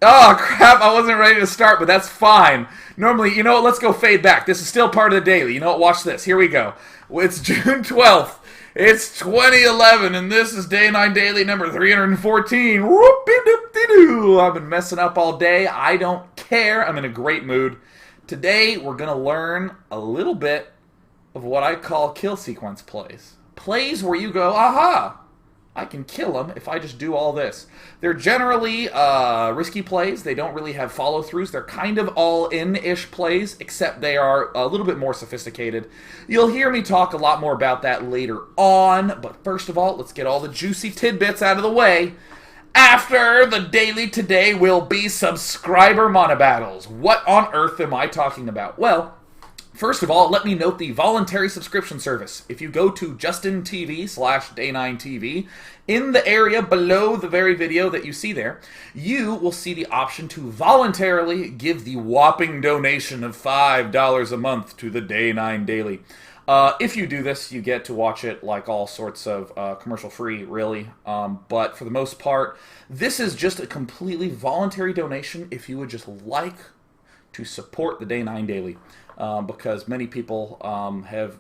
Oh, crap, I wasn't ready to start, but that's fine. Normally, you know what, let's go fade back. This is still part of the daily. You know what, watch this. Here we go. It's June 12th. It's 2011, and this is Day 9 Daily number 314. Whoopie-doopty-doo. I've been messing up all day. I don't care. I'm in a great mood. Today, we're going to learn a little bit of what I call kill sequence plays. Plays where you go, aha! I can kill them if I just do all this. They're generally risky plays. They don't really have follow-throughs. They're kind of all-in-ish plays, except they are a little bit more sophisticated. You'll hear me talk a lot more about that later on, but first of all, let's get all the juicy tidbits out of the way. After the daily today will be subscriber monobattles. What on earth am I talking about? Well, first of all, let me note the voluntary subscription service. If you go to JustinTV/Day9TV, in the area below the very video that you see there, you will see the option to voluntarily give the whopping donation of $5 a month to the Day 9 Daily. If you do this, you get to watch it like all sorts of commercial-free, really. But for the most part, this is just a completely voluntary donation if you would just like to support the Day 9 Daily. Because many people have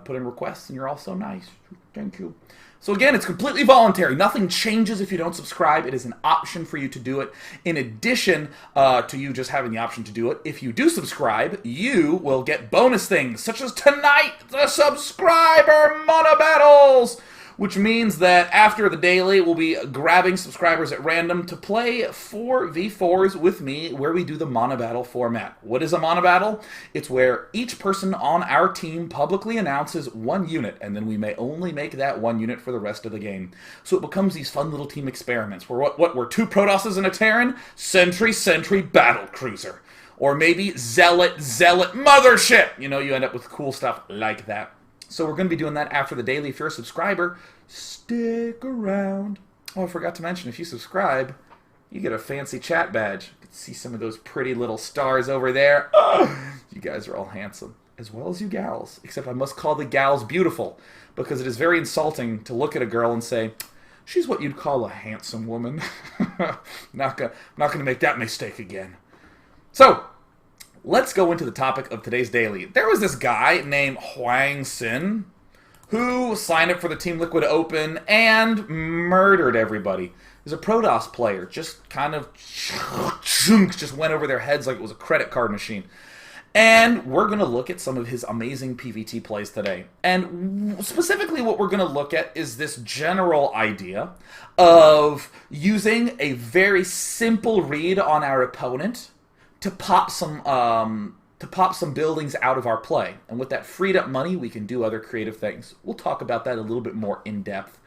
put in requests, and you're all so nice. Thank you. So again, it's completely voluntary. Nothing changes if you don't subscribe. It is an option for you to do it. In addition to you just having the option to do it, if you do subscribe, you will get bonus things, such as tonight, the subscriber mono battles, which means that after the daily, we'll be grabbing subscribers at random to play 4v4s with me, where we do the mono battle format. What is a mono battle? It's where each person on our team publicly announces one unit, and then we may only make that one unit for the rest of the game. So it becomes these fun little team experiments. We're we're two Protosses and a Terran? Sentry, battle cruiser. Or maybe Zealot, mothership! You know, you end up with cool stuff like that. So we're going to be doing that after the daily. If you're a subscriber, stick around. Oh, I forgot to mention, if you subscribe, you get a fancy chat badge. You can see some of those pretty little stars over there. Oh, you guys are all handsome, as well as you gals. Except I must call the gals beautiful, because it is very insulting to look at a girl and say, she's what you'd call a handsome woman. Not gonna make that mistake again. So, let's go into the topic of today's daily. There was this guy named Hwangsin who signed up for the Team Liquid Open and murdered everybody. He was a Protoss player, just kind of just went over their heads like it was a credit card machine. And we're going to look at some of his amazing PvT plays today. And specifically what we're going to look at is this general idea of using a very simple read on our opponent to pop some buildings out of our play. And with that freed up money, we can do other creative things. We'll talk about that a little bit more in depth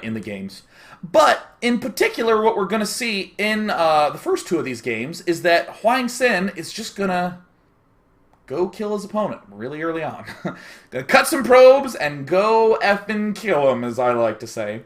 in the games. But in particular, what we're going to see in the first two of these games is that Hwangsin is just going to go kill his opponent really early on. Gonna cut some probes and go effing kill him, as I like to say.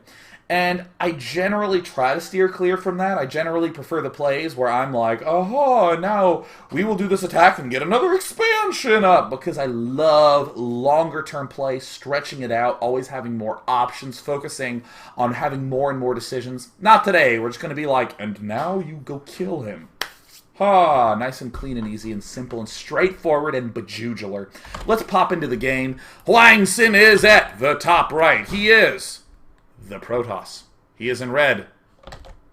And I generally try to steer clear from that. I generally prefer the plays where I'm like, oh, now we will do this attack and get another expansion up. Because I love longer-term play, stretching it out, always having more options, focusing on having more and more decisions. Not today. We're just going to be like, and now you go kill him. Ah, nice and clean and easy and simple and straightforward and bejugular. Let's pop into the game. Hwangsin is at the top right. He is the Protoss. He is in red.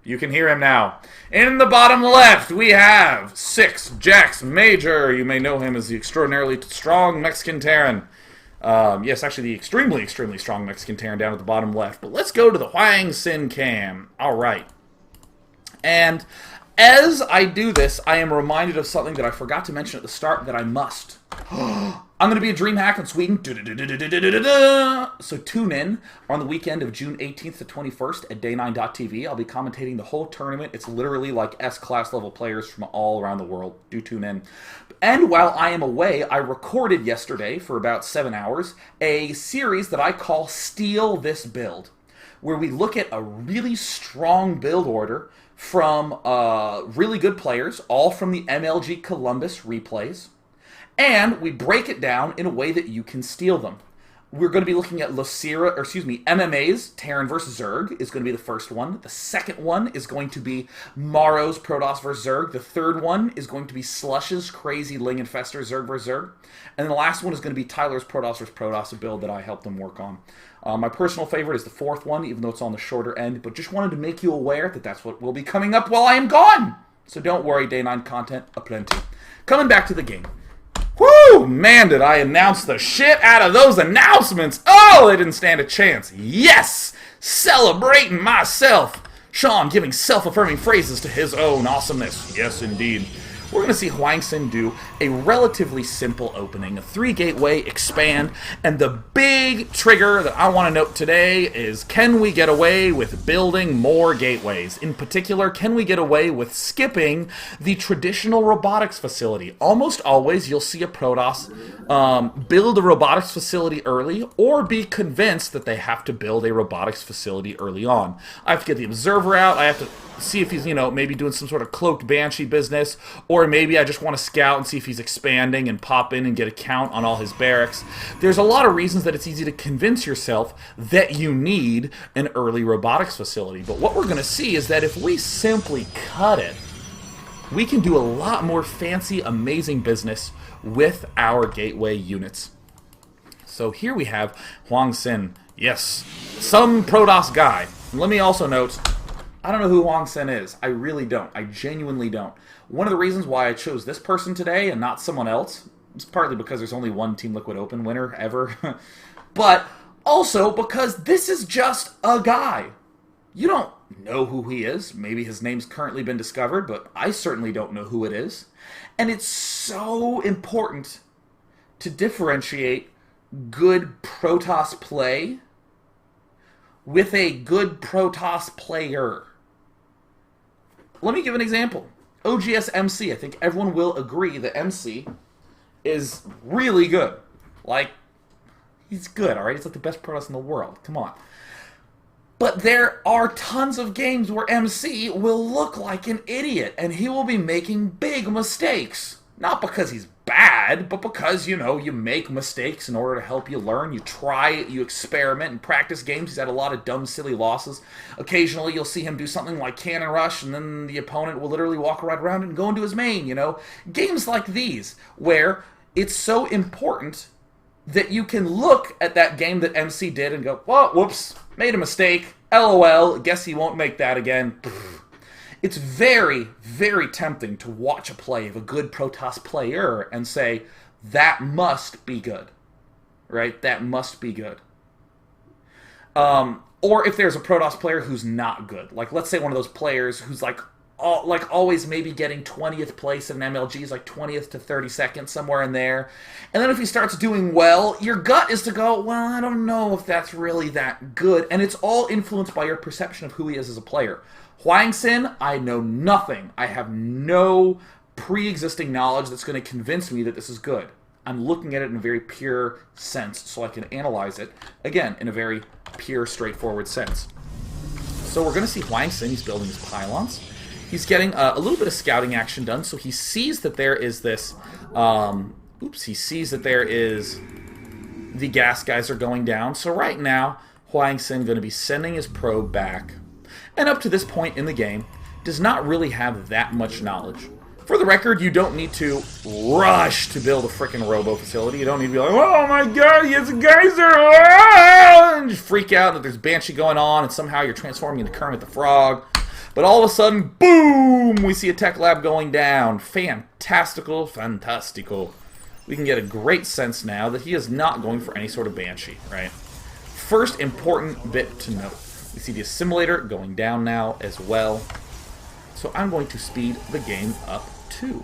You can hear him now. In the bottom left, we have 6 Jax Major. You may know him as the extraordinarily strong Mexican Terran. Yes, actually the extremely strong Mexican Terran down at the bottom left. But let's go to the Hwangsin cam. All right. And as I do this, I am reminded of something that I forgot to mention at the start that I must. I'm going to be a DreamHack in Sweden. So tune in on the weekend of June 18th to 21st at day9.tv. I'll be commentating the whole tournament. It's literally like S-class level players from all around the world. Do tune in. And while I am away, I recorded yesterday for about 7 hours a series that I call Steal This Build, where we look at a really strong build order from really good players, all from the MLG Columbus replays, and we break it down in a way that you can steal them. We're going to be looking at MMA's Terran versus Zerg is going to be the first one. The second one is going to be Maro's Protoss versus Zerg. The third one is going to be Slush's Crazy Ling Infestor Zerg versus Zerg. And then the last one is going to be Tyler's Protoss versus Protoss, a build that I helped him work on. My personal favorite is the fourth one, even though it's on the shorter end, but just wanted to make you aware that that's what will be coming up while I am gone. So don't worry, Day 9 content aplenty. Coming back to the game. Woo! Man, did I announce the shit out of those announcements. Oh, they didn't stand a chance. Yes! Celebrating myself. Sean giving self-affirming phrases to his own awesomeness. Yes, indeed. We're going to see Hwangsin do a relatively simple opening, a 3-gateway expand, and the big trigger that I want to note today is, can we get away with building more gateways? In particular, can we get away with skipping the traditional robotics facility? Almost always you'll see a Protoss build a robotics facility early, or be convinced that they have to build a robotics facility early on. I have to get the observer out, I have to see if he's, maybe doing some sort of cloaked banshee business, or maybe I just want to scout and see if he's expanding and pop in and get a count on all his barracks. There's a lot of reasons that it's easy to convince yourself that you need an early robotics facility. But what we're going to see is that if we simply cut it, we can do a lot more fancy, amazing business with our gateway units. So here we have Hwangsin. Yes, some Protoss guy. And let me also note, I don't know who Hwangsin is. I really don't. I genuinely don't. One of the reasons why I chose this person today and not someone else is partly because there's only one Team Liquid Open winner ever. But also because this is just a guy. You don't know who he is. Maybe his name's currently been discovered, but I certainly don't know who it is. And it's so important to differentiate good Protoss play with a good Protoss player. Let me give an example. OGS MC. I think everyone will agree that MC is really good. Like, he's good, alright? He's like the best Protoss in the world. Come on. But there are tons of games where MC will look like an idiot, and he will be making big mistakes. Not because he's bad, but because, you make mistakes in order to help you learn. You try, you experiment and practice games. He's had a lot of dumb, silly losses. Occasionally, you'll see him do something like Cannon Rush, and then the opponent will literally walk right around and go into his main, Games like these, where it's so important that you can look at that game that MC did and go, well, whoops, made a mistake, LOL, guess he won't make that again. It's very, very tempting to watch a play of a good Protoss player and say, that must be good, right? That must be good. Or if there's a Protoss player who's not good, like let's say one of those players who's always maybe getting 20th place in an MLG, is like 20th to 32nd, somewhere in there. And then if he starts doing well, your gut is to go, well, I don't know if that's really that good. And it's all influenced by your perception of who he is as a player. Hwangsin, I know nothing. I have no pre-existing knowledge that's going to convince me that this is good. I'm looking at it in a very pure sense so I can analyze it, again, in a very pure, straightforward sense. So we're going to see Hwangsin. He's building his pylons. He's getting a little bit of scouting action done, so he sees that there is this... he sees that there is... The gas guys are going down. So right now, Hwangsin going to be sending his probe back. And up to this point in the game, does not really have that much knowledge. For the record, you don't need to rush to build a frickin' robo facility. You don't need to be like, oh my god, he has a geyser! And just freak out that there's Banshee going on and somehow you're transforming into Kermit the Frog. But all of a sudden, boom! We see a tech lab going down. Fantastical. We can get a great sense now that he is not going for any sort of Banshee, right? First important bit to note. We see the assimilator going down now as well. So I'm going to speed the game up too.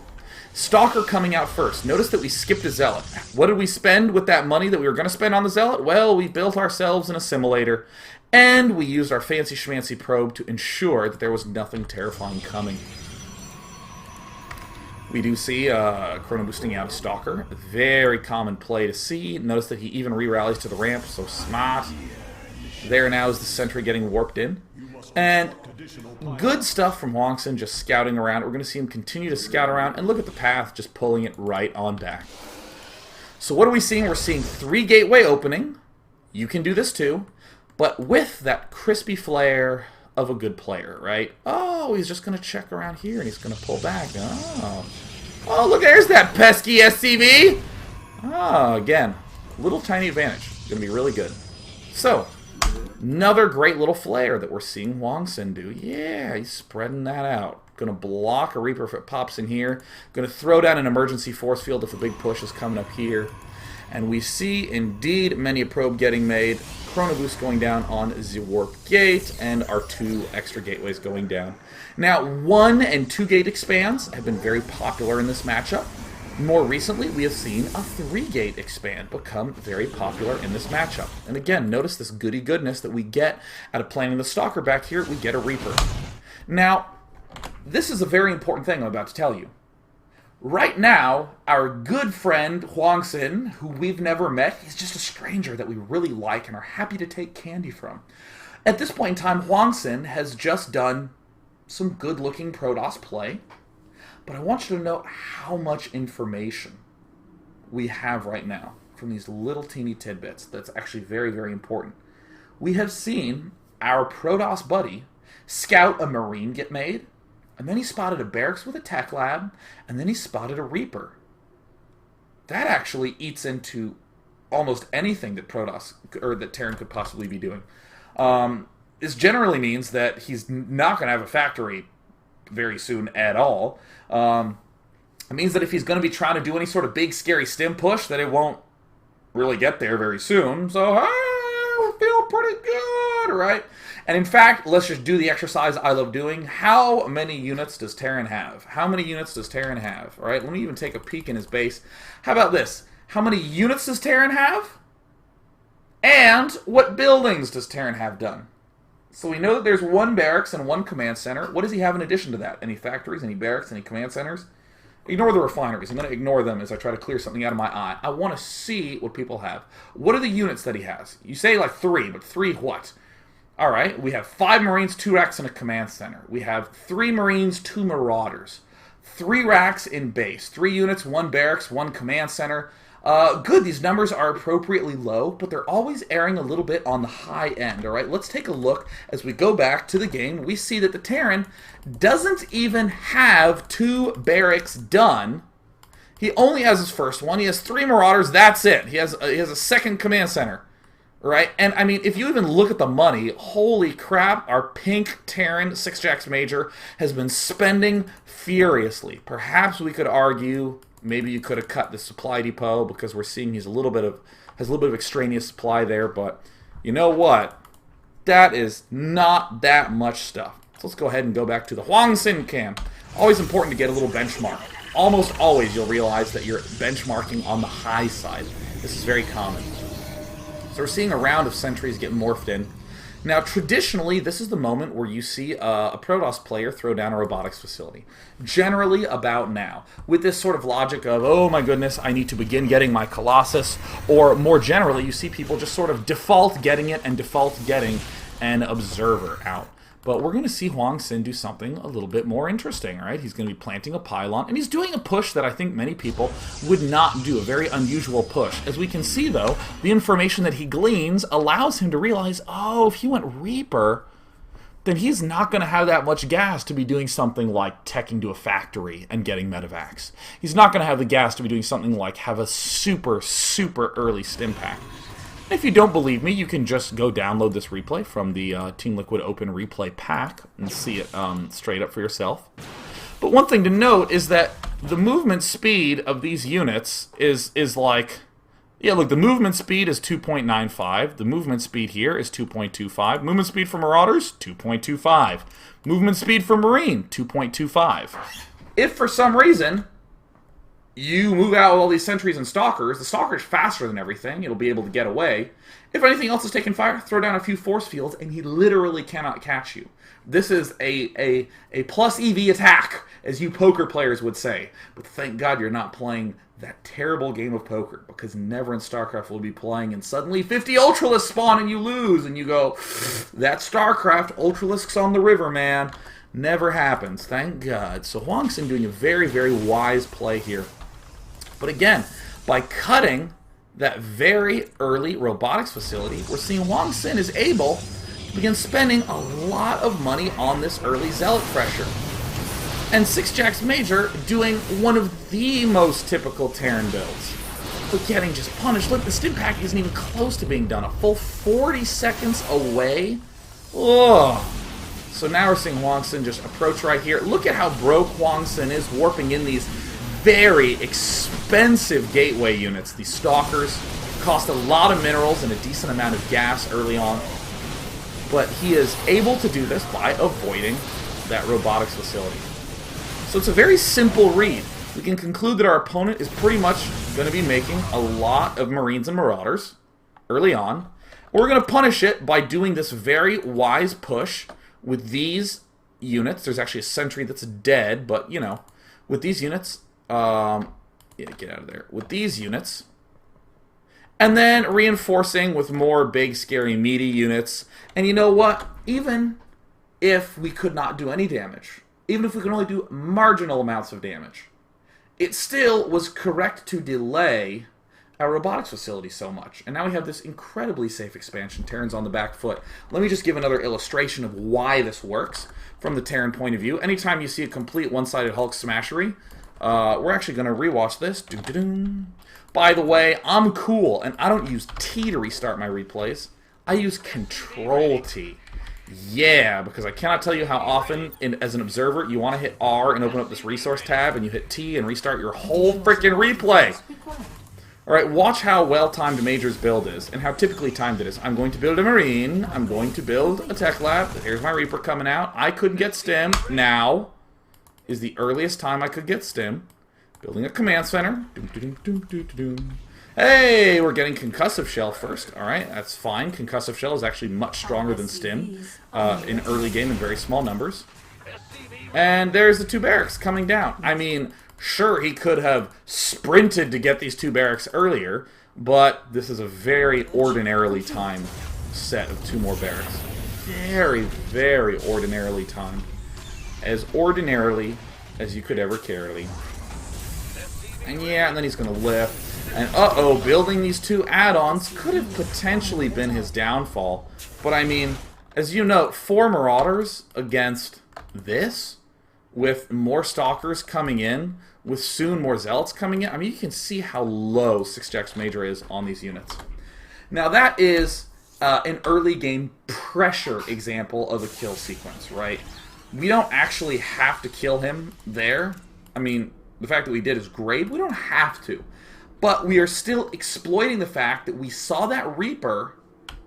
Stalker coming out first. Notice that we skipped a Zealot. What did we spend with that money that we were going to spend on the Zealot? Well, we built ourselves an assimilator. And we used our fancy schmancy probe to ensure that there was nothing terrifying coming. We do see chrono boosting out Stalker. A very common play to see. Notice that he even re-rallies to the ramp. So smart. There now is the sentry getting warped in. And good stuff from Hwangsin just scouting around. We're going to see him continue to scout around. And look at the path, just pulling it right on back. So what are we seeing? We're seeing 3 gateway opening. you can do this too, but with that crispy flair of a good player, right? Oh, he's just going to check around here, and he's going to pull back. Oh, look, there's that pesky SCV. Oh, again, little tiny advantage. Going to be really good. So, another great little flare that we're seeing Hwangsin do. Yeah, he's spreading that out. Going to block a Reaper if it pops in here. Going to throw down an emergency force field if a big push is coming up here. And we see, indeed, many a probe getting made. Chrono Boost going down on the Warp Gate, and our 2 extra gateways going down. Now, 1 and 2 gate expands have been very popular in this matchup. More recently, we have seen a 3-gate expand become very popular in this matchup. And again, notice this goody goodness that we get out of planting the Stalker back here. We get a Reaper. Now, this is a very important thing I'm about to tell you. Right now, our good friend Hwangsin, who we've never met, he's just a stranger that we really like and are happy to take candy from. At this point in time, Hwangsin has just done some good-looking Protoss play, but I want you to know how much information we have right now from these little teeny tidbits. That's actually very, very important. We have seen our Protoss buddy scout a Marine get made, and then he spotted a barracks with a tech lab, and then he spotted a Reaper. That actually eats into almost anything that Protoss or that Terran could possibly be doing. This generally means that he's not going to have a factory very soon at all. It means that if he's going to be trying to do any sort of big, scary stim push, that it won't really get there very soon. So, we feel pretty good, right? And in fact, let's just do the exercise I love doing. How many units does Terran have? How many units does Terran have? All right, let me even take a peek in his base. How about this? How many units does Terran have? And what buildings does Terran have done? So we know that there's 1 barracks and 1 command center. What does he have in addition to that? Any factories, any barracks, any command centers? Ignore the refineries. I'm going to ignore them as I try to clear something out of my eye. I want to see what people have. What are the units that he has? You say like 3, but 3 what? All right, we have 5 Marines, 2 racks, and a command center. We have 3 Marines, 2 Marauders. 3 racks in base. 3 units, 1 barracks, 1 command center. Good, these numbers are appropriately low, but they're always erring a little bit on the high end, all right? Let's take a look as we go back to the game. We see that the Terran doesn't even have 2 barracks done. He only has his first one. He has 3 Marauders, that's it. He has a second command center. Right? And, I mean, if you even look at the money, holy crap, our pink Terran 6 Jacks Major has been spending furiously. Perhaps we could argue maybe you could have cut the supply depot because we're seeing has a little bit of extraneous supply there, but you know what? That is not that much stuff. So let's go ahead and go back to the Hwangsin cam. Always important to get a little benchmark. Almost always you'll realize that you're benchmarking on the high side. This is very common. So we're seeing a round of sentries get morphed in. Now, traditionally, this is the moment where you see a Protoss player throw down a robotics facility. Generally about now. With this sort of logic of, oh my goodness, I need to begin getting my Colossus. Or more generally, you see people just sort of default getting it and default getting an Observer out. But we're going to see Hwangsin do something a little bit more interesting, right? He's going to be planting a pylon, and he's doing a push that I think many people would not do, a very unusual push. As we can see, though, the information that he gleans allows him to realize, oh, if he went Reaper, then he's not going to have that much gas to be doing something like teching to a factory and getting medevacs. He's not going to have the gas to be doing something like have a super, super early stim pack. If you don't believe me, you can just go download this replay from the Team Liquid Open Replay Pack and see it straight up for yourself. But one thing to note is that the movement speed of these units is like... Yeah, look, the movement speed is 2.95. The movement speed here is 2.25. Movement speed for Marauders, 2.25. Movement speed for Marine, 2.25. If for some reason you move out all these sentries and stalkers, the stalker's faster than everything, it'll be able to get away. If anything else is taking fire, throw down a few force fields, and he literally cannot catch you. This is a plus EV attack, as you poker players would say. But thank God you're not playing that terrible game of poker, because never in StarCraft will be playing, and suddenly 50 Ultralisks spawn and you lose, and you go, that's StarCraft, Ultralisks on the river, man. Never happens, thank God. So Hwangsin doing a very, very wise play here. But again, by cutting that very early robotics facility, we're seeing Hwangsin is able to begin spending a lot of money on this early zealot pressure. And Six Jacks Major doing one of the most typical Terran builds, but getting just punished. Look, the stim pack isn't even close to being done. A full 40 seconds away. Ugh. So now we're seeing Hwangsin just approach right here. Look at how broke Hwangsin is, warping in these very expensive gateway units. These stalkers cost a lot of minerals and a decent amount of gas early on. But he is able to do this by avoiding that robotics facility. So it's a very simple read. We can conclude that our opponent is pretty much going to be making a lot of Marines and Marauders early on. We're going to punish it by doing this very wise push with these units. There's actually a sentry that's dead, but, you know, with these units, yeah, get out of there. With these units, and then reinforcing with more big, scary, meaty units. And you know what? Even if we could not do any damage, even if we could only do marginal amounts of damage, it still was correct to delay our robotics facility so much. And now we have this incredibly safe expansion. Terran's on the back foot. Let me just give another illustration of why this works from the Terran point of view. Anytime you see a complete one-sided Hulk smashery, we're actually going to rewatch this. Doo-doo-doo. By the way, I'm cool, and I don't use T to restart my replays. I use Control T. Yeah, because I cannot tell you how often, as an observer, you want to hit R and open up this resource tab, and you hit T and restart your whole freaking replay. Alright, watch how well-timed Major's build is, and how typically timed it is. I'm going to build a Marine, I'm going to build a Tech Lab, here's my Reaper coming out. I couldn't get Stim. Now is the earliest time I could get Stim. Building a Command Center. Hey, we're getting Concussive Shell first. Alright, that's fine. Concussive Shell is actually much stronger than Stim in early game in very small numbers. And there's the 2 barracks coming down. I mean, sure, he could have sprinted to get these 2 barracks earlier, but this is a very ordinarily timed set of 2 more barracks. Very, very ordinarily timed. As ordinarily as you could ever carry. And yeah, and then he's going to lift. And uh-oh, building these 2 add-ons could have potentially been his downfall. But I mean, as you note, 4 Marauders against this, with more Stalkers coming in, with soon more Zealots coming in. I mean, you can see how low Six Jacks Major is on these units. Now that is an early game pressure example of a kill sequence, right? We don't actually have to kill him there. I mean, the fact that we did is great. We don't have to. But we are still exploiting the fact that we saw that Reaper,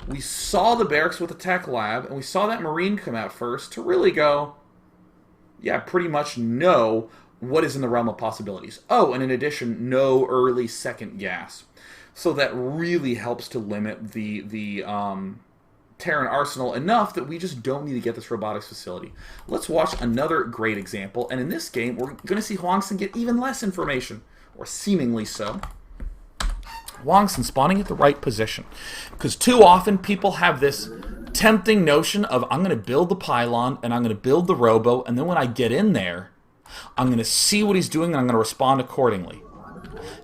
we saw the barracks with the Tech Lab, and we saw that Marine come out first to really go, yeah, pretty much know what is in the realm of possibilities. Oh, and in addition, no early second gas. So that really helps to limit the Terran arsenal enough that we just don't need to get this robotics facility. Let's watch another great example, and in this game, we're going to see Hwangsin get even less information, or seemingly so. Hwangsin spawning at the right position. Because too often people have this tempting notion of, I'm going to build the pylon, and I'm going to build the robo, and then when I get in there, I'm going to see what he's doing, and I'm going to respond accordingly.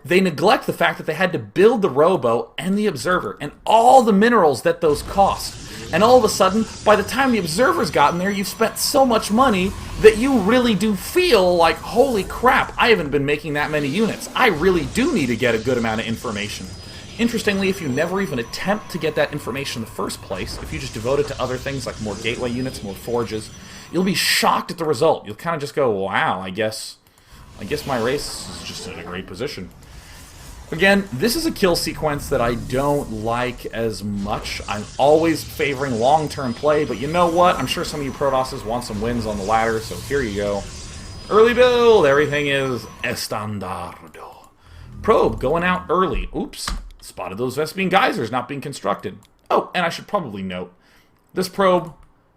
They neglect the fact that they had to build the robo and the observer, and all the minerals that those cost. And all of a sudden, by the time the observer's gotten there, you've spent so much money that you really do feel like, holy crap, I haven't been making that many units. I really do need to get a good amount of information. Interestingly, if you never even attempt to get that information in the first place, if you just devote it to other things like more gateway units, more forges, you'll be shocked at the result. You'll kind of just go, wow, I guess my race is just in a great position. Again, this is a kill sequence that I don't like as much. I'm always favoring long-term play, but you know what? I'm sure some of you Protosses want some wins on the ladder, so here you go. Early build, everything is estandardo. Probe going out early. Oops, spotted those Vespine geysers not being constructed. Oh, and I should probably note, this probe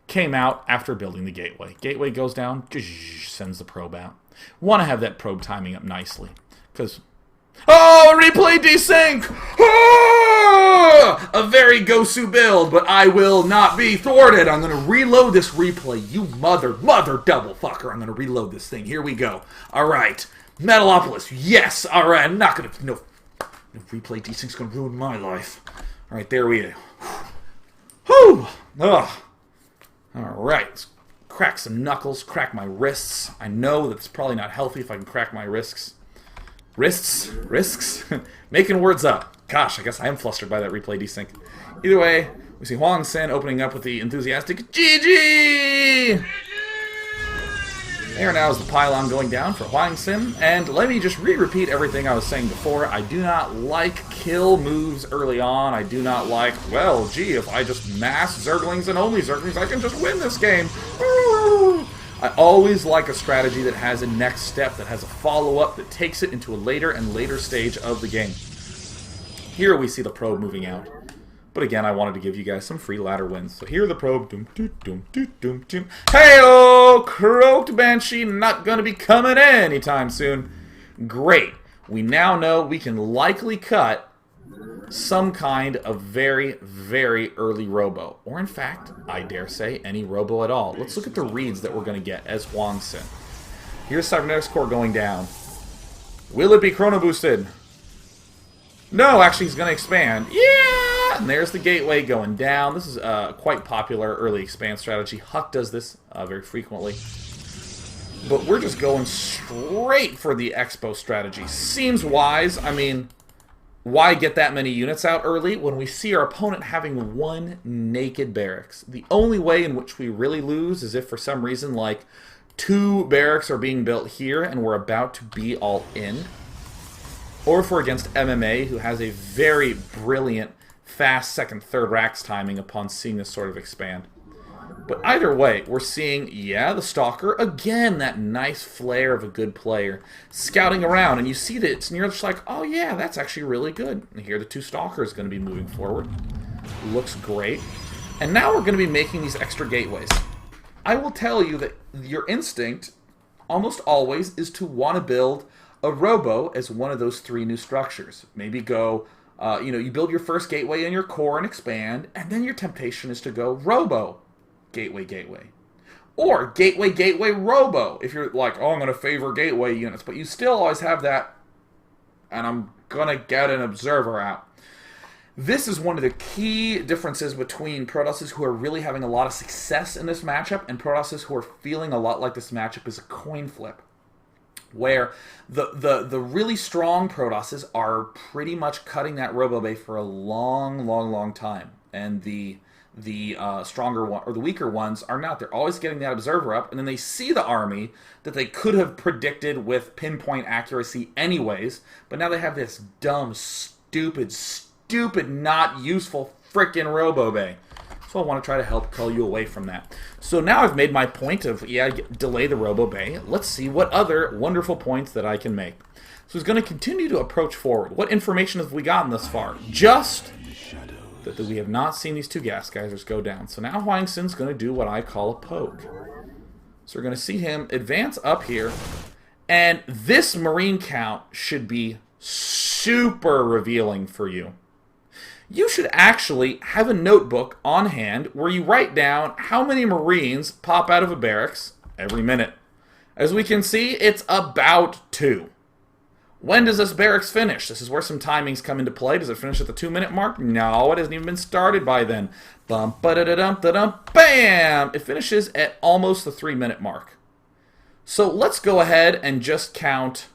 came out after building the gateway. Gateway goes down, sends the probe out. Want to have that probe timing up nicely, because... oh, replay desync! Ah! A very Gosu build, but I will not be thwarted. I'm going to reload this replay. You mother double fucker. I'm going to reload this thing. Here we go. All right. Metalopolis. Yes. All right. I'm not going to... no. The replay desync's gonna ruin my life. Alright, there we go. Whew! Ugh. Alright, let's crack some knuckles, crack my wrists. I know that it's probably not healthy if I can crack my wrists. Risks? Making words up. Gosh, I guess I am flustered by that replay desync. Either way, we see Hwangsin opening up with the enthusiastic GG! There now is the pylon going down for Hwangsin, and let me just repeat everything I was saying before. I do not like kill moves early on. I do not like, well, gee, if I just mass Zerglings and only Zerglings, I can just win this game. I always like a strategy that has a next step, that has a follow-up, that takes it into a later and later stage of the game. Here we see the probe moving out. But again, I wanted to give you guys some free ladder wins. So here the probe. Hey-oh! Croaked Banshee not going to be coming in anytime soon. Great. We now know we can likely cut some kind of very, very early robo. Or in fact, I dare say, any robo at all. Let's look at the reads that we're going to get as Hwangsin. Here's Cybernetics Core going down. Will it be chrono boosted? No, actually he's going to expand. Yeah! And there's the gateway going down. This is quite popular early expand strategy. Huck does this very frequently. But we're just going straight for the expo strategy. Seems wise. I mean, why get that many units out early when we see our opponent having one naked barracks? The only way in which we really lose is if for some reason, like, 2 barracks are being built here and we're about to be all in. Or if we're against MMA, who has a very brilliant fast second, third racks timing upon seeing this sort of expand. But either way, we're seeing, yeah, the Stalker, again, that nice flair of a good player, scouting around, and you see that, and you're just like, oh yeah, that's actually really good. And here the 2 Stalkers going to be moving forward. Looks great. And now we're going to be making these extra gateways. I will tell you that your instinct, almost always, is to want to build a robo as one of those 3 new structures. Maybe go... you build your first gateway in your core and expand, and then your temptation is to go robo, gateway. Or gateway, robo, if you're like, oh, I'm going to favor gateway units, but you still always have that, and I'm going to get an observer out. This is one of the key differences between Protosses who are really having a lot of success in this matchup and Protosses who are feeling a lot like this matchup is a coin flip. Where the really strong Protosses are pretty much cutting that Robo Bay for a long time. And the stronger one, or the weaker ones are not. They're always getting that observer up, and then they see the army that they could have predicted with pinpoint accuracy anyways, but now they have this dumb, stupid, not useful frickin' Robo Bay. So I want to try to help cull you away from that. So now I've made my point of, yeah, delay the Robo Bay. Let's see what other wonderful points that I can make. So he's going to continue to approach forward. What information have we gotten thus far? Just that we have not seen these 2 gas geysers go down. So now Hwangsin's going to do what I call a poke. So we're going to see him advance up here. And this Marine count should be super revealing for you. You should actually have a notebook on hand where you write down how many Marines pop out of a barracks every minute. As we can see, it's about 2. When does this barracks finish? This is where some timings come into play. Does it finish at the 2-minute mark? No, it hasn't even been started by then. Bam! It finishes at almost the 3-minute mark. So let's go ahead and just count...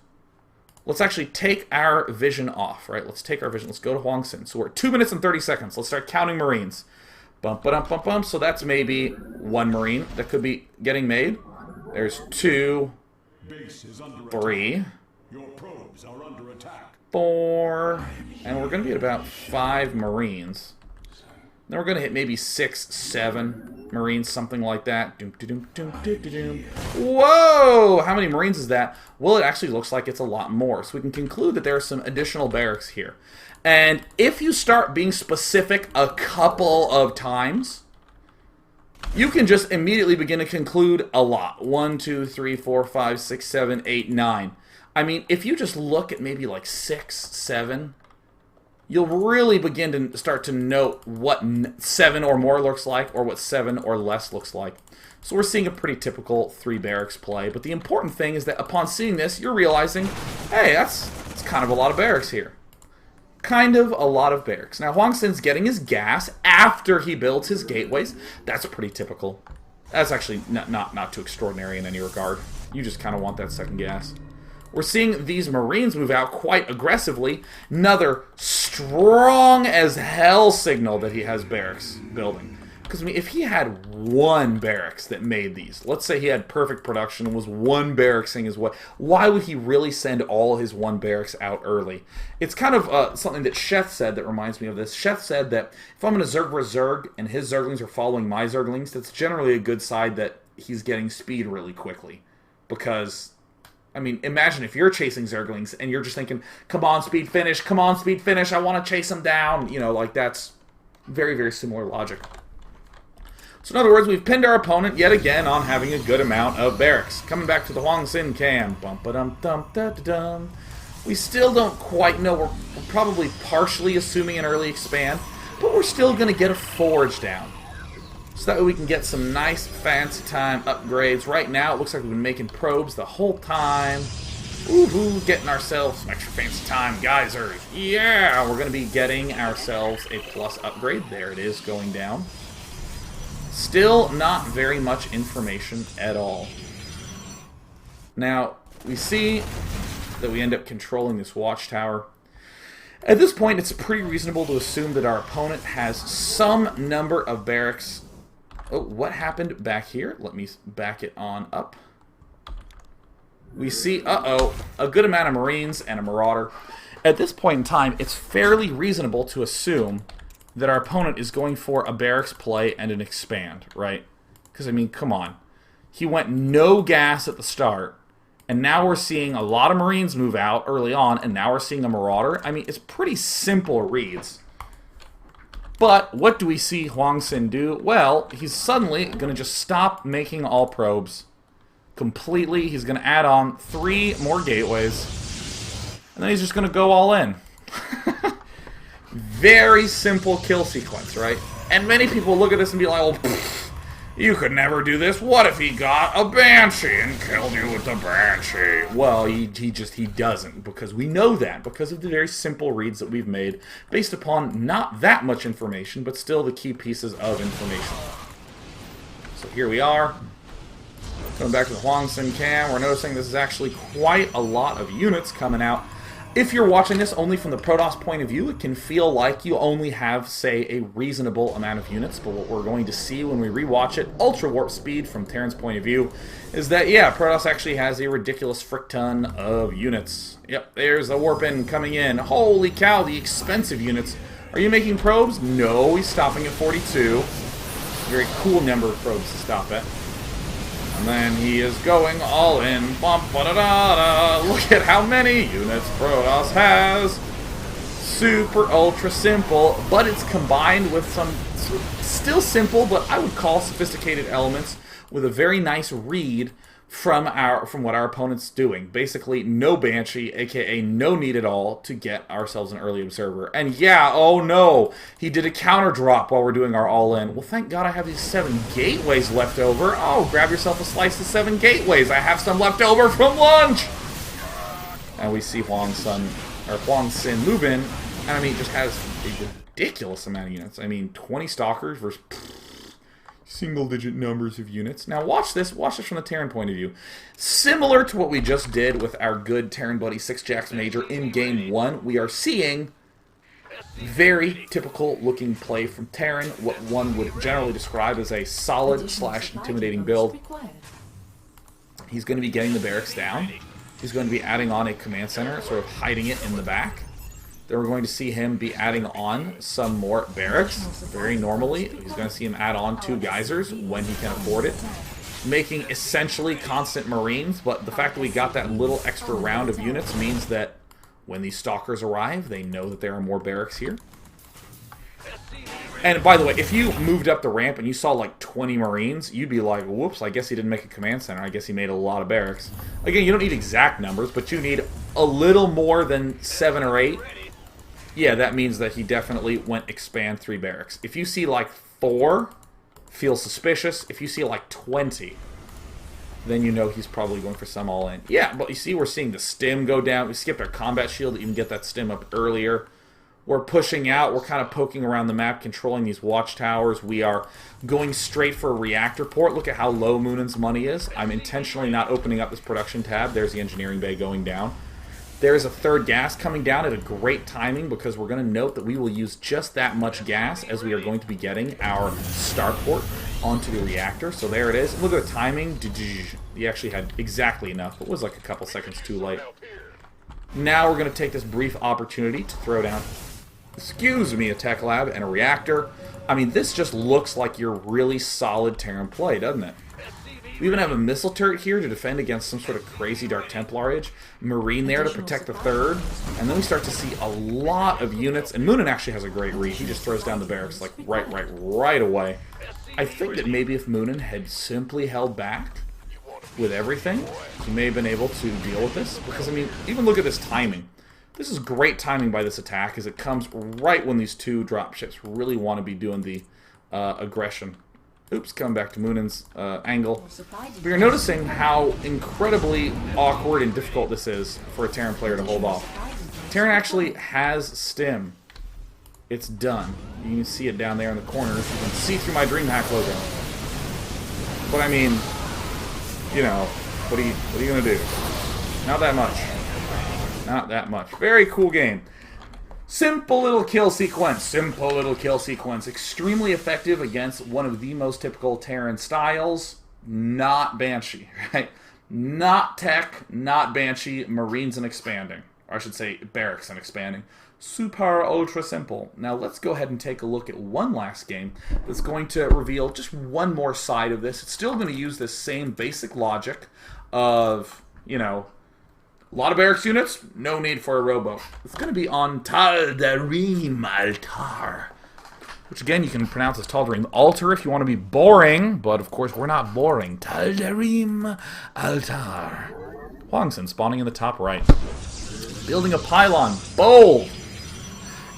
Let's actually take our vision off, right? Let's take our vision. Let's go to Hwangsin. So we're at 2 minutes and 30 seconds. Let's start counting Marines. Bump. So that's maybe 1 Marine that could be getting made. There's 2, 3, 4, and we're going to be at about 5 Marines. Then we're going to hit maybe 6, 7 Marines, something like that. Whoa! How many Marines is that? Well, it actually looks like it's a lot more. So we can conclude that there are some additional barracks here. And if you start being specific a couple of times, you can just immediately begin to conclude a lot. 1, 2, 3, 4, 5, 6, 7, 8, 9. I mean, if you just look at maybe like 6, 7... you'll really begin to start to note what 7 or more looks like, or what 7 or less looks like. So we're seeing a pretty typical 3 barracks play, but the important thing is that upon seeing this, you're realizing, hey, that's kind of a lot of barracks here. kind of a lot of barracks. Now, Hwangsin's getting his gas after he builds his gateways. That's pretty typical. That's actually not too extraordinary in any regard. You just kind of want that second gas. We're seeing these Marines move out quite aggressively. Another strong as hell signal that he has barracks building. Because, I mean, if he had one barracks that made these, let's say he had perfect production and was one barracksing his way, why would he really send all his one barracks out early? It's kind of something that Sheth said that reminds me of this. Sheth said that if I'm going to Zerg vs. Zerg and his Zerglings are following my Zerglings, that's generally a good side that he's getting speed really quickly. Because, I mean, imagine if you're chasing Zerglings and you're just thinking, come on, speed finish, I want to chase him down. You know, like that's very, very similar logic. So in other words, we've pinned our opponent yet again on having a good amount of barracks. Coming back to the Hwangsin cam. Bum-ba-dum-dum-da-da-dum. We still don't quite know. We're probably partially assuming an early expand, but we're still going to get a forge down. So that way we can get some nice fancy time upgrades. Right now, it looks like we've been making probes the whole time. Woohoo, getting ourselves some extra fancy time geysers. Yeah, we're going to be getting ourselves a plus upgrade. There it is, going down. Still not very much information at all. Now, we see that we end up controlling this watchtower. At this point, it's pretty reasonable to assume that our opponent has some number of barracks. Oh, what happened back here? Let me back it on up. We see, a good amount of Marines and a Marauder. At this point in time, it's fairly reasonable to assume that our opponent is going for a barracks play and an expand, right? Because, I mean, come on. He went no gas at the start, and now we're seeing a lot of Marines move out early on, and now we're seeing a Marauder. I mean, it's pretty simple reads. But what do we see Hwangsin do? Well, he's suddenly going to just stop making all probes completely. He's going to add on 3 more gateways, and then he's just going to go all in. Very simple kill sequence, right? And many people look at this and be like, oh, pfft, you could never do this. What if he got a Banshee and killed you with the Banshee? Well, he doesn't, because we know that, because of the very simple reads that we've made, based upon not that much information, but still the key pieces of information. So here we are. Coming back to the Hwangsin cam, we're noticing this is actually quite a lot of units coming out. If you're watching this only from the Protoss point of view, it can feel like you only have, say, a reasonable amount of units, but what we're going to see when we rewatch it, Ultra Warp Speed from Terran's point of view, is that, yeah, Protoss actually has a ridiculous frick ton of units. Yep, there's the Warpin coming in. Holy cow, the expensive units. Are you making probes? No, he's stopping at 42. Very cool number of probes to stop at. And then he is going all in. Bum-ba-da-da-da. Look at how many units Protoss has. Super ultra simple, but it's combined with some still simple, but I would call sophisticated elements with a very nice read from what our opponent's doing. Basically, no Banshee, aka no need at all, to get ourselves an early observer. And yeah, oh no, he did a counter drop while we're doing our all-in. Well, thank God I have these 7 gateways left over. Oh, grab yourself a slice of 7 gateways. I have some left over from lunch. And we see Hwangsin move in, and I mean, just has a ridiculous amount of units. I mean, 20 Stalkers versus single-digit numbers of units. Now watch this from the Terran point of view. Similar to what we just did with our good Terran buddy 6-Jacks Major in Game 1, we are seeing very typical looking play from Terran, what one would generally describe as a solid/intimidating build. He's going to be getting the barracks down. He's going to be adding on a command center, sort of hiding it in the back. Then we're going to see him be adding on some more barracks, very normally. He's going to see him add on 2 geysers when he can afford it, making essentially constant Marines, but the fact that we got that little extra round of units means that when these Stalkers arrive, they know that there are more barracks here. And by the way, if you moved up the ramp and you saw like 20 Marines, you'd be like, whoops, I guess he didn't make a command center. I guess he made a lot of barracks. Again, you don't need exact numbers, but you need a little more than 7 or 8. Yeah, that means that he definitely went expand 3 barracks. If you see like 4, feel suspicious. If you see like 20, then you know he's probably going for some all-in. Yeah, but you see we're seeing the stim go down. We skipped our combat shield to even get that stim up earlier. We're pushing out. We're kind of poking around the map, controlling these watchtowers. We are going straight for a reactor port. Look at how low Moonin's money is. I'm intentionally not opening up this production tab. There's the engineering bay going down. There's a third gas coming down at a great timing because we're going to note that we will use just that much gas as we are going to be getting our starport onto the reactor. So there it is. Look at the timing. He actually had exactly enough. It was like a couple seconds too late. Now we're going to take this brief opportunity to throw down, excuse me, a tech lab and a reactor. I mean, this just looks like your really solid Terran play, doesn't it? We even have a missile turret here to defend against some sort of crazy Dark Templarage. Marine there to protect the third. And then we start to see a lot of units. And Moonin actually has a great read. He just throws down the barracks like right away. I think that maybe if Moonin had simply held back with everything, he may have been able to deal with this. Because, I mean, even look at this timing. This is great timing by this attack, as it comes right when these two dropships really want to be doing the aggression. Oops, coming back to Moonin's angle. But you're noticing how incredibly awkward and difficult this is for a Terran player to hold off. Terran actually has stim. It's done. You can see it down there in the corners. You can see through my DreamHack logo. But I mean, you know, what are you gonna do? Not that much. Not that much. Very cool game. Simple little kill sequence. Simple little kill sequence. Extremely effective against one of the most typical Terran styles. Not Banshee, right? Not Tech, not Banshee. Marines and expanding. Or I should say barracks and expanding. Super ultra simple. Now let's go ahead and take a look at one last game that's going to reveal just one more side of this. It's still going to use this same basic logic of, you know, a lot of barracks units, no need for a robo. It's going to be on Tal'Darim Altar, which again you can pronounce as Tal'Darim Altar if you want to be boring, but of course we're not boring. Tal'Darim Altar. Hwangsin spawning in the top right. Building a pylon. Bold!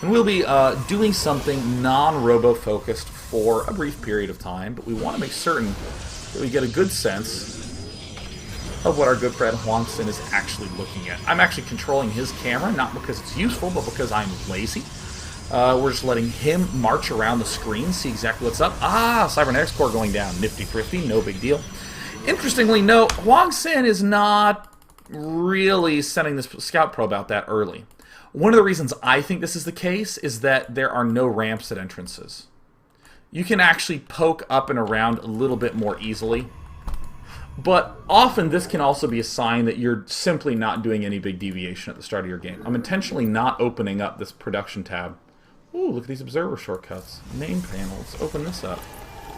And we'll be doing something non-robo focused for a brief period of time, but we want to make certain that we get a good sense of what our good friend Hwangsin is actually looking at. I'm actually controlling his camera, not because it's useful, but because I'm lazy. We're just letting him march around the screen, see exactly what's up. Ah, Cybernetics Core going down. Nifty thrifty, no big deal. Interestingly, no, Hwangsin is not really sending this scout probe out that early. One of the reasons I think this is the case is that there are no ramps at entrances. You can actually poke up and around a little bit more easily. But often this can also be a sign that you're simply not doing any big deviation at the start of your game. I'm intentionally not opening up this production tab. Ooh, look at these observer shortcuts. Name panels. Open this up.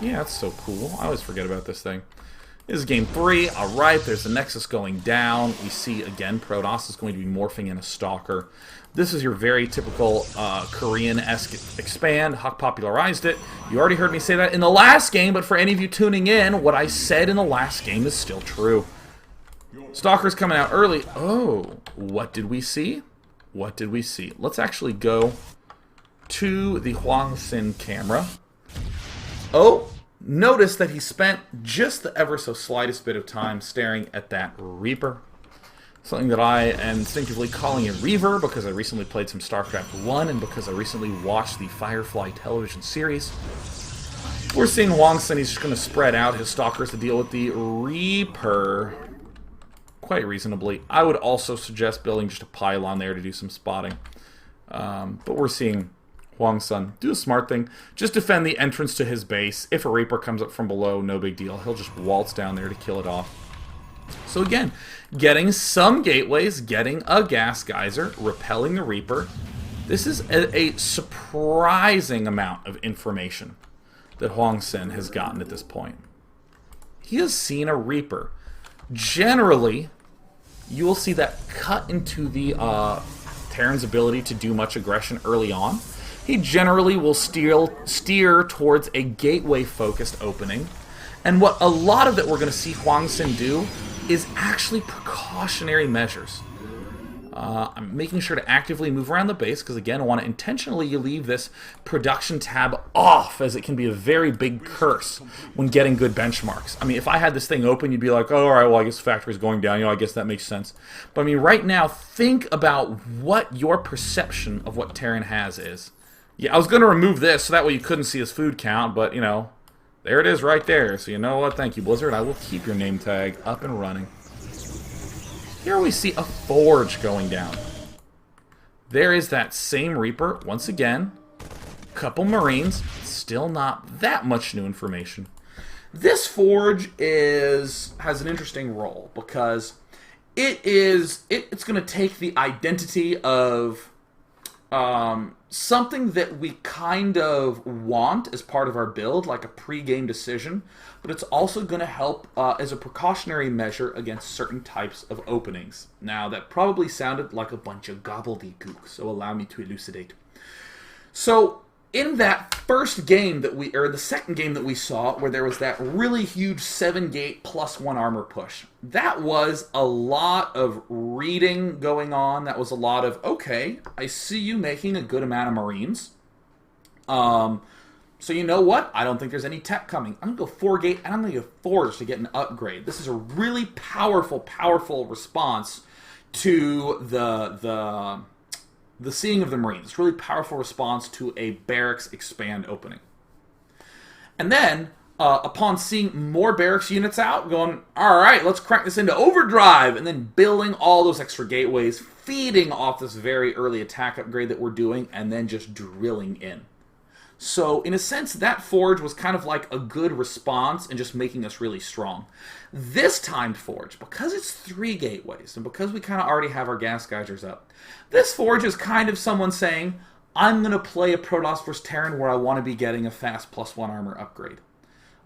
Yeah, that's so cool. I always forget about this thing. This is game 3. Alright, there's the Nexus going down. We see, again, Protoss is going to be morphing in a Stalker. This is your very typical Korean-esque expand. Huck popularized it. You already heard me say that in the last game, but for any of you tuning in, what I said in the last game is still true. Stalker's coming out early. Oh, what did we see? What did we see? Let's actually go to the Hwangsin camera. Oh, notice that he spent just the ever so slightest bit of time staring at that Reaper. Something that I am instinctively calling a Reaver because I recently played some Starcraft 1 and because I recently watched the Firefly television series. We're seeing Hwangsin. He's just going to spread out his Stalkers to deal with the Reaper quite reasonably. I would also suggest building just a pylon there to do some spotting. But we're seeing Hwangsin do a smart thing. Just defend the entrance to his base. If a Reaper comes up from below, no big deal. He'll just waltz down there to kill it off. So again, getting some gateways, getting a gas geyser, repelling the Reaper. This is a surprising amount of information that Hwangsin has gotten at this point. He has seen a Reaper. Generally, you will see that cut into the Terran's ability to do much aggression early on. He generally will steer towards a gateway-focused opening. And what a lot of it we're going to see Hwangsin do is actually precautionary measures. I'm making sure to actively move around the base because, again, I want to intentionally leave this production tab off, as it can be a very big curse when getting good benchmarks. I mean, if I had this thing open, you'd be like, oh, all right, well, I guess the factory's going down. I guess that makes sense. But, I mean, right now, think about what your perception of what Terran has is. Yeah, I was going to remove this so that way you couldn't see his food count, but, there it is right there. So, you know what? Thank you, Blizzard. I will keep your name tag up and running. Here we see a forge going down. There is that same Reaper, once again. Couple Marines. Still not that much new information. This forge has an interesting role because it's going to take the identity of something that we kind of want as part of our build, like a pre-game decision, but it's also going to help as a precautionary measure against certain types of openings. Now, that probably sounded like a bunch of gobbledygook, so allow me to elucidate. So, in that first game the second game that we saw, where there was that really huge 7-gate +1 armor push, that was a lot of reading going on. That was a lot of, okay, I see you making a good amount of Marines. So you know what? I don't think there's any tech coming. I'm going to go 4-gate, and I'm going to go Forge to get an upgrade. This is a really powerful response to the seeing of the Marines. It's a really powerful response to a barracks expand opening. And then, upon seeing more barracks units out, going, all right, let's crank this into overdrive, and then building all those extra gateways, feeding off this very early attack upgrade that we're doing, and then just drilling in. So, in a sense, that Forge was kind of like a good response and just making us really strong. This timed Forge, because it's 3 gateways, and because we kind of already have our gas geysers up, this Forge is kind of someone saying, I'm going to play a Protoss vs. Terran where I want to be getting a fast +1 armor upgrade.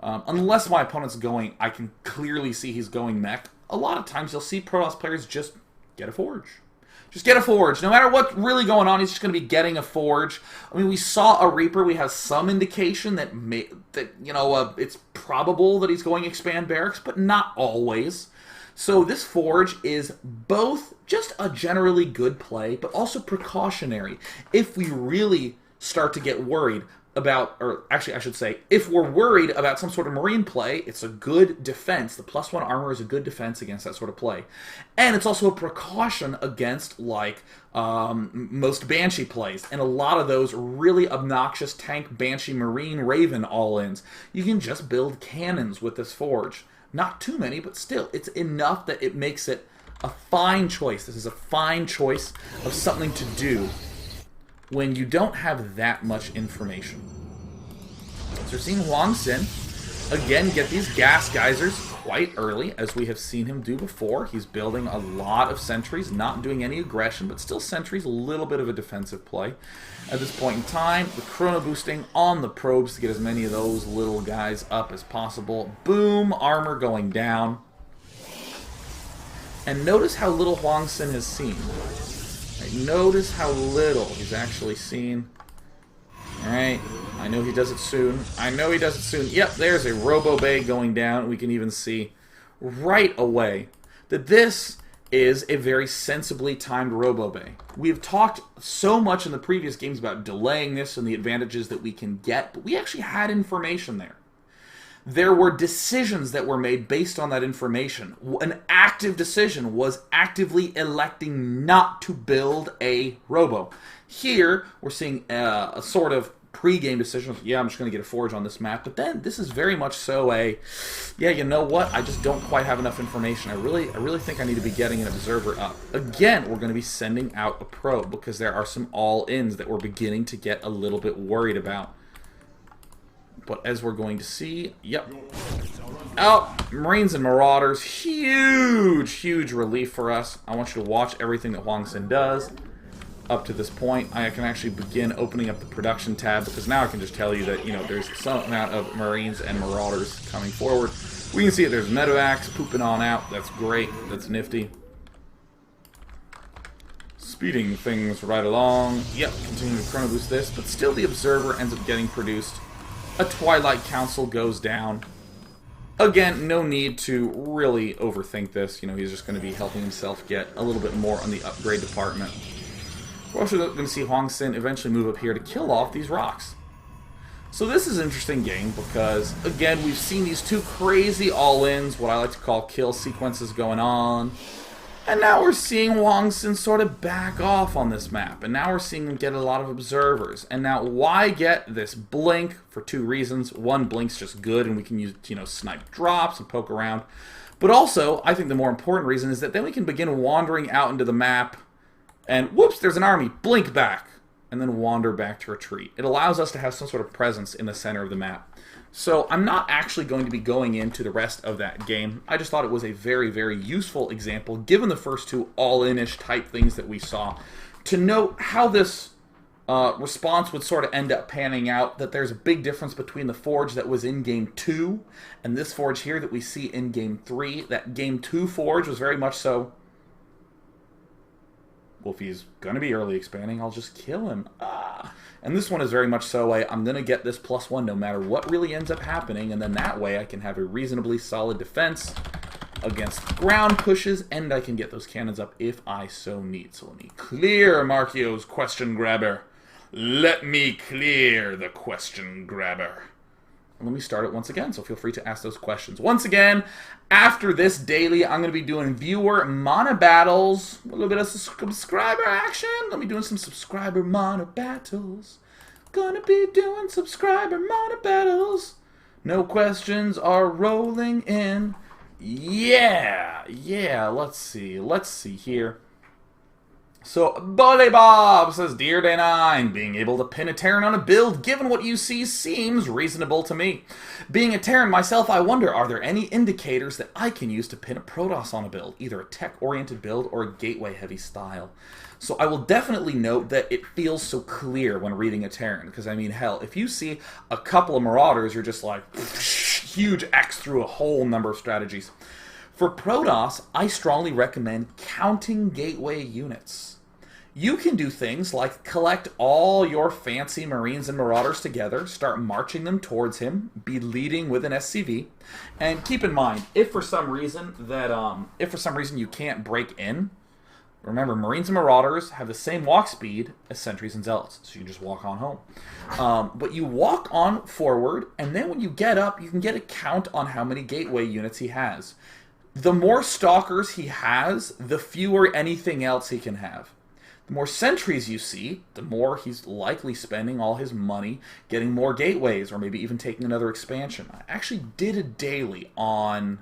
Unless my opponent's going, I can clearly see he's going mech. A lot of times you'll see Protoss players just get a Forge. Just get a Forge. No matter what's really going on, he's just going to be getting a Forge. I mean, we saw a Reaper. We have some indication that it's probable that he's going to expand barracks, but not always. So this Forge is both just a generally good play, but also precautionary. If we really start to get worried about, or actually I should say, if we're worried about some sort of Marine play, it's a good defense. The +1 armor is a good defense against that sort of play. And it's also a precaution against, like, most Banshee plays. And a lot of those really obnoxious tank, Banshee, Marine, Raven all-ins. You can just build cannons with this Forge. Not too many, but still, it's enough that it makes it a fine choice. This is a fine choice of something to do when you don't have that much information. So we're seeing Hwangsin, again, get these gas geysers quite early, as we have seen him do before. He's building a lot of sentries, not doing any aggression, but still sentries, a little bit of a defensive play. At this point in time, the chrono boosting on the probes to get as many of those little guys up as possible. Boom, armor going down. And notice how little Hwangsin has seen. Notice how little he's actually seen. Alright, I know he does it soon. Yep, there's a Robo Bay going down. We can even see right away that this is a very sensibly timed Robo Bay. We have talked so much in the previous games about delaying this and the advantages that we can get, but we actually had information there. There were decisions that were made based on that information. An active decision was actively electing not to build a Robo. Here, we're seeing a sort of pre-game decision. Yeah, I'm just going to get a Forge on this map. But then, this is very much so yeah, you know what? I just don't quite have enough information. I really think I need to be getting an Observer up. Again, we're going to be sending out a probe because there are some all-ins that we're beginning to get a little bit worried about. But as we're going to see, yep. Oh, Marines and Marauders, huge relief for us. I want you to watch everything that Hwangsin does. Up to this point, I can actually begin opening up the production tab, because now I can just tell you that, there's some amount of Marines and Marauders coming forward. We can see that there's Medevacs pooping on out. That's great. That's nifty. Speeding things right along. Yep, continue to chrono boost this, but still the Observer ends up getting produced. A Twilight Council goes down. Again, no need to really overthink this. You know, he's just going to be helping himself get a little bit more on the upgrade department. We're also going to see Hwangsin eventually move up here to kill off these rocks. So this is an interesting game because, again, we've seen these two crazy all-ins, what I like to call kill sequences going on. And now we're seeing Hwangsin sort of back off on this map. And now we're seeing him get a lot of observers. And now why get this blink? For two reasons. One, blink's just good and we can use, you know, snipe drops and poke around. But also, I think the more important reason is that then we can begin wandering out into the map and, whoops, there's an army. Blink back. And then wander back to retreat. It allows us to have some sort of presence in the center of the map. So I'm not actually going to be going into the rest of that game. I just thought it was a very, very useful example, given the first two all-in-ish type things that we saw, to note how this response would sort of end up panning out, that there's a big difference between the Forge that was in Game 2 and this Forge here that we see in Game 3. That Game 2 Forge was very much so, well, if he's going to be early expanding, I'll just kill him. And this one is very much so I'm going to get this +1 no matter what really ends up happening, and then that way I can have a reasonably solid defense against ground pushes, and I can get those cannons up if I so need. So let me clear Marchio's question grabber. Let me clear the question grabber. Let me start it once again, so feel free to ask those questions. Once again, after this daily, I'm going to be doing viewer mana battles, a little bit of subscriber action. Let me doing some subscriber mana battles. Gonna be doing subscriber mana battles. No questions are rolling in. Yeah, let's see here. So, Bully Bob says, Dear Day 9, being able to pin a Terran on a build, given what you see, seems reasonable to me. Being a Terran myself, I wonder, are there any indicators that I can use to pin a Protoss on a build, either a tech-oriented build or a gateway-heavy style? So I will definitely note that it feels so clear when reading a Terran, because, I mean, hell, if you see a couple of Marauders, you're just like, huge X through a whole number of strategies. For Protoss, I strongly recommend counting gateway units. You can do things like collect all your fancy Marines and Marauders together, start marching them towards him, be leading with an SCV, and keep in mind, if for some reason you can't break in, remember Marines and Marauders have the same walk speed as Sentries and Zealots, so you just walk on home. But you walk on forward, and then when you get up, you can get a count on how many gateway units he has. The more Stalkers he has, the fewer anything else he can have. The more sentries you see, the more he's likely spending all his money getting more gateways, or maybe even taking another expansion. I actually did a daily on...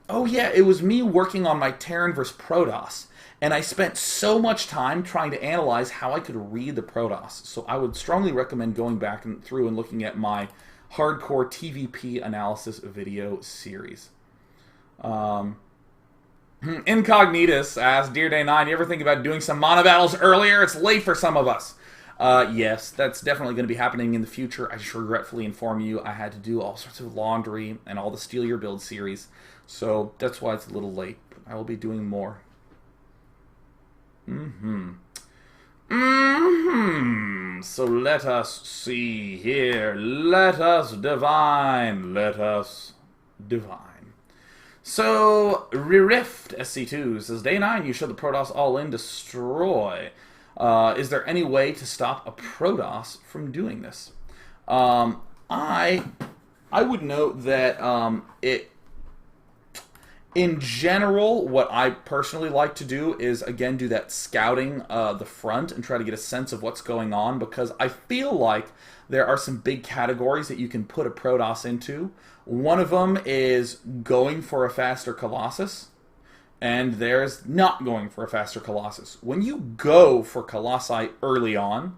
Oh yeah, it was me working on my Terran vs. Protoss. And I spent so much time trying to analyze how I could read the Protoss. So I would strongly recommend going back through and looking at my hardcore TVP analysis video series. Incognitus asks, Dear Day 9, you ever think about doing some mana battles earlier? It's late for some of us. Yes, that's definitely going to be happening in the future. I just regretfully inform you I had to do all sorts of laundry and all the Steal Your Build series. So that's why it's a little late. But I will be doing more. So let us see here. Let us divine. Let us divine. So, Ririft SC2 says, Day 9, you show the Protoss all-in destroy. Is there any way to stop a Protoss from doing this? I would note that in general, what I personally like to do is, again, do that scouting the front and try to get a sense of what's going on, because I feel like there are some big categories that you can put a Protoss into. One of them is going for a faster Colossus, and there's not going for a faster Colossus. When you go for Colossi early on,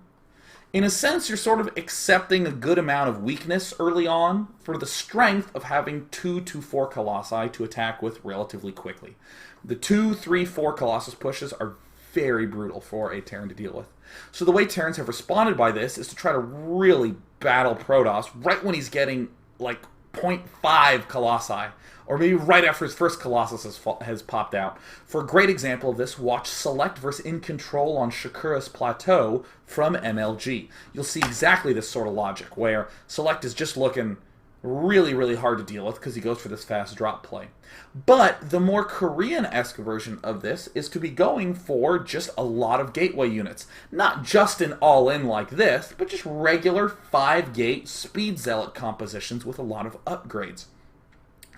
in a sense, you're sort of accepting a good amount of weakness early on for the strength of having 2 to 4 Colossi to attack with relatively quickly. The 2, 3, 4 Colossus pushes are very brutal for a Terran to deal with. So the way Terrans have responded by this is to try to really battle Protoss right when he's getting, like, 0.5 Colossi, or maybe right after his first Colossus has popped out. For a great example of this, watch Select vs. In Control on Shakura's Plateau from MLG. You'll see exactly this sort of logic, where Select is just looking, Really, really hard to deal with because he goes for this fast drop play. But the more Korean-esque version of this is to be going for just a lot of gateway units. Not just an all-in like this, but just regular 5-gate speed zealot compositions with a lot of upgrades.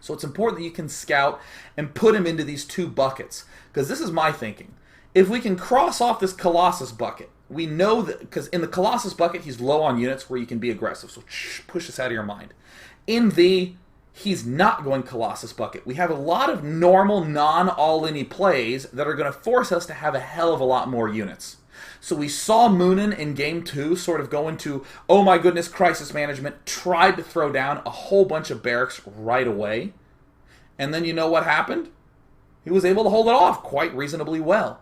So it's important that you can scout and put him into these two buckets. Because this is my thinking. If we can cross off this Colossus bucket, we know that, because in the Colossus bucket, he's low on units where you can be aggressive. So push this out of your mind. In the he's not going Colossus bucket, we have a lot of normal, non-all-in-y plays that are going to force us to have a hell of a lot more units. So we saw Moonin in Game 2 sort of go into, oh my goodness, crisis management, tried to throw down a whole bunch of barracks right away. And then you know what happened? He was able to hold it off quite reasonably well.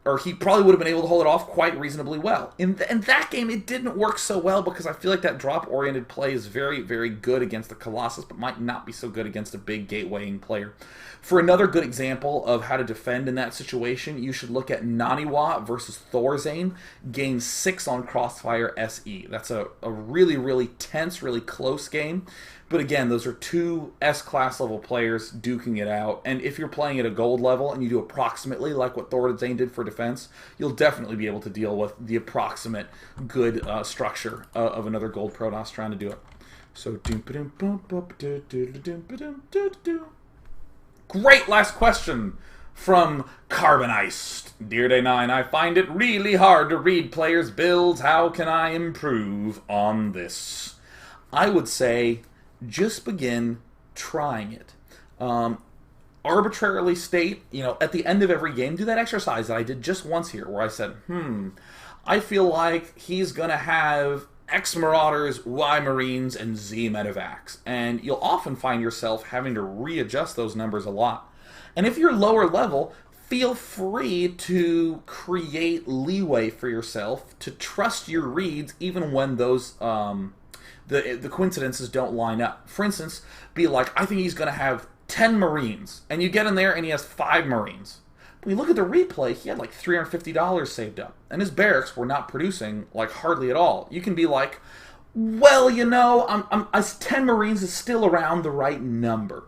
Or he probably would have been able to hold it off quite reasonably well. In that game, it didn't work so well because I feel like that drop-oriented play is very, very good against the Colossus, but might not be so good against a big gatewaying player. For another good example of how to defend in that situation, you should look at Naniwa versus Thorzane, Game 6 on Crossfire SE. That's a really, really tense, really close game. But again, those are two S-class level players duking it out. And if you're playing at a gold level and you do approximately like what Thorzane did for defense, you'll definitely be able to deal with the approximate good structure of another gold Protoss trying to do it. So, great last question from Carbonized. Dear Day 9, I find it really hard to read players' builds. How can I improve on this? I would say just begin trying it. Arbitrarily state, at the end of every game, do that exercise that I did just once here, where I said, I feel like he's going to have X Marauders, Y Marines, and Z Medevacs. And you'll often find yourself having to readjust those numbers a lot. And if you're lower level, feel free to create leeway for yourself to trust your reads even when those the coincidences don't line up. For instance, be like, I think he's going to have 10 Marines, and you get in there and he has 5 Marines. When you look at the replay, he had like $350 saved up, and his barracks were not producing like hardly at all. You can be like, well, 10 Marines is still around the right number.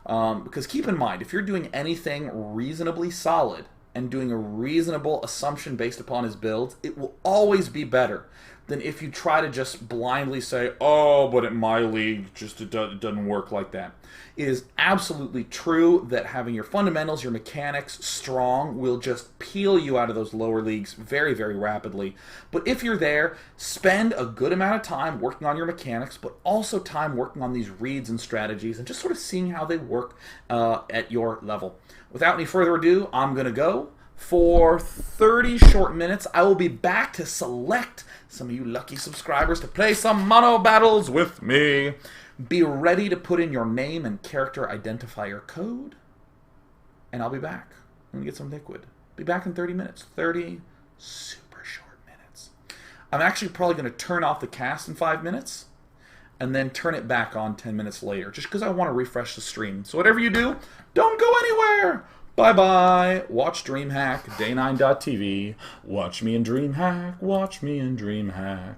Because keep in mind, if you're doing anything reasonably solid and doing a reasonable assumption based upon his builds, it will always be better than if you try to just blindly say, oh, but at my league, it doesn't work like that. It is absolutely true that having your fundamentals, your mechanics strong will just peel you out of those lower leagues very, very rapidly. But if you're there, spend a good amount of time working on your mechanics, but also time working on these reads and strategies and just sort of seeing how they work at your level. Without any further ado, I'm going to go. For 30 short minutes, I will be back to select some of you lucky subscribers to play some mono battles with me. Be ready to put in your name and character identifier code, and I'll be back. I'm going to get some liquid. Be back in 30 minutes. 30 super short minutes. I'm actually probably going to turn off the cast in 5 minutes and then turn it back on 10 minutes later, just because I want to refresh the stream. So whatever you do, don't go anywhere. Bye-bye. Watch DreamHack, day9.tv. Watch me in DreamHack. Watch me in DreamHack.